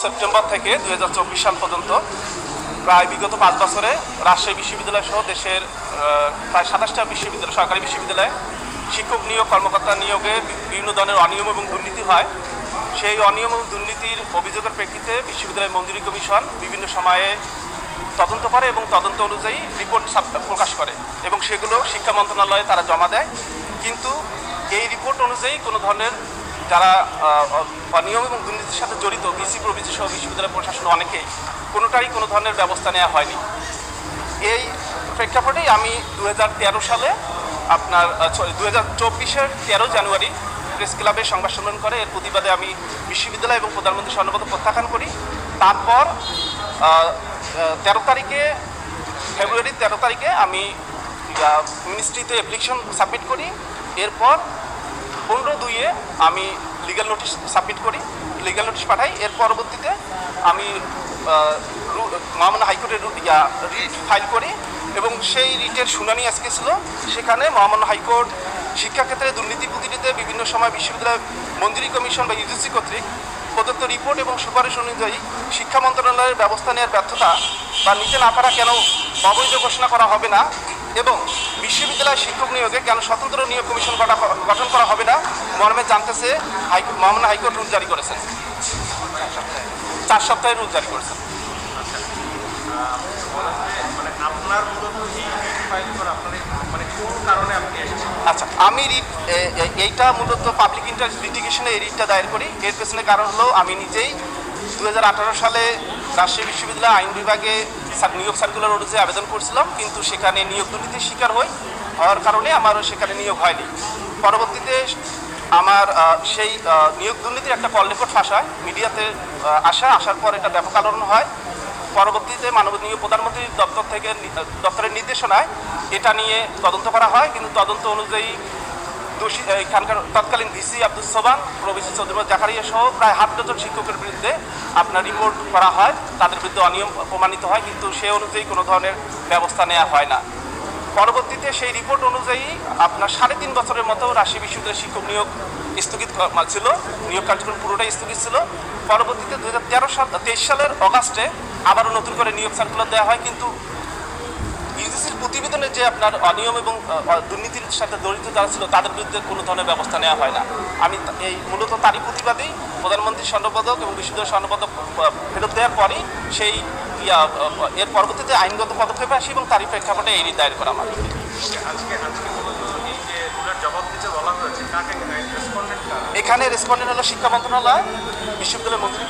September থেকে 2024 সাল পর্যন্ত প্রায় বিগত 5 বছরে রাজশাহী বিশ্ববিদ্যালয় সহ দেশের প্রায় 27টা বিশ্ববিদ্যালয়, সরকারি বিশ্ববিদ্যালয়ে শিক্ষক নিয়োগ, কর্মকর্তা নিয়োগে বিভিন্ন ধরনের অনিয়ম এবং দুর্নীতি হয়। সেই অনিয়ম এবং দুর্নীতির অভিযোগের প্রেক্ষিতে বিশ্ববিদ্যালয় মঞ্জুরি কমিশন বিভিন্ন সময়ে তদন্ত করে এবং তদন্ত অনুযায়ী রিপোর্ট প্রকাশ করে এবং সেগুলো শিক্ষা মন্ত্রণালয়ে তারা জমা দেয়। কিন্তু এই রিপোর্ট অনুযায়ী কোনো ধরনের যারা অনিয়ম এবং দুর্নীতির সাথে জড়িত ভিসি প্রভিসি সহ বিশ্ববিদ্যালয় প্রশাসন অনেকেই কোনোটারই কোনো ধরনের ব্যবস্থা নেওয়া হয়নি। এই প্রেক্ষাপটেই আমি 2013 সালে আপনার 2024-এর 13 জানুয়ারি প্রেস ক্লাবে সংবাদ সম্মেলন করে এর প্রতিবাদে আমি বিশ্ববিদ্যালয় এবং প্রধানমন্ত্রী স্বর্ণপদক প্রত্যাখ্যান করি। তারপর 13 তারিখে আমি মিনিস্ট্রিতে অ্যাপ্লিকেশন সাবমিট করি। এরপর 15/2-এ আমি লিগ্যাল নোটিশ সাবমিট করি, লিগ্যাল নোটিশ পাঠাই। এর পরবর্তীতে আমি মহামান্য হাইকোর্টের রিট ফাইল করি এবং সেই রিটের শুনানি আজকে ছিল। সেখানে মহামান্য হাইকোর্ট শিক্ষাক্ষেত্রে দুর্নীতি প্রতিরোধে বিভিন্ন সময় বিশ্ববিদ্যালয় মঞ্জুরি কমিশন বা ইউজিসি কর্তৃক প্রদত্ত রিপোর্ট এবং সুপারিশ অনুযায়ী শিক্ষা মন্ত্রণালয়ের ব্যবস্থা নেওয়ার ব্যর্থতা বা নিতে না পারা কেন অবৈধ ঘোষণা করা হবে না এবং বিশ্ববিদ্যালয় শিক্ষক নিয়োগে কেন স্বতন্ত্র নিয়োগ কমিশন গঠন করা হবে না মর্মে জানতেছে মহামান্য হাইকোর্ট রুল জারি করেছেন, 4 সপ্তাহের রুল জারি করেছেন। আচ্ছা, আমি এইটা মূলত পাবলিক ইন্টারেস্ট লিটিগেশনে এই রিটটা দায়ের করি। এর পেছনে কারণ হলো আমি নিজেই 2018 সালে রাজশাহী বিশ্ববিদ্যালয় আইন বিভাগে নিয়োগ সার্কুলার অনুযায়ী আবেদন করছিলাম, কিন্তু সেখানে নিয়োগ দুর্নীতির শিকার হওয়ার কারণে আমারও সেখানে নিয়োগ হয়নি। পরবর্তীতে আমার সেই নিয়োগ দুর্নীতির একটা কল রেকর্ড ফাঁসায় মিডিয়াতে আসার পর এটা ব্যাপক আলোড়ন হয়। পরবর্তীতে মাননীয় প্রধানমন্ত্রীর দপ্তরের নির্দেশনায় এটা নিয়ে তদন্ত করা হয়, কিন্তু তদন্ত অনুযায়ী দোষী এখানকার তৎকালীন ভিসি আব্দুল সোবান, প্রভিসি চৌধুরী জাকারিয়া সহ প্রায় 7 ডজন শিক্ষকের বিরুদ্ধে আপনার রিপোর্ট করা হয়, তাদের বিরুদ্ধে অনিয়ম প্রমাণিত হয়, কিন্তু সে অনুযায়ী কোনো ধরনের ব্যবস্থা নেওয়া হয় না। পরবর্তীতে সেই রিপোর্ট অনুযায়ী আপনার 3.5 বছরের মতো রাজশাহী বিশ্ববিদ্যালয়ের শিক্ষক নিয়োগ স্থগিত ছিল, নিয়োগ কার্যক্রম পুরোটাই স্থগিত ছিল। পরবর্তীতে 2023 সালের অগাস্টে আবারও নতুন করে নিয়োগ সার্কুলার দেওয়া হয়, কিন্তু ইউজিসির প্রতিবেদনে যে আপনার অনিয়ম এবং দুর্নীতির সাথে জড়িত যারা ছিল তাদের বিরুদ্ধে কোনো ধরনের ব্যবস্থা নেওয়া হয় না। আমি এই মূলত তারই প্রতিবাদেই প্রধানমন্ত্রীর স্বর্ণপদক এবং বিশ্ববিদ্যালয় স্বর্ণপদক ফেরত দেওয়ার পরই সেই এর পরবর্তীতে আইনগত পদক্ষেপে আসি এবং তারই প্রেক্ষাপটে এই রিট দায়ের করা আমার। এখানে রেসপন্ডেন্ট হলো শিক্ষা মন্ত্রণালয়, বিশ্ববিদ্যালয় মঞ্জুরি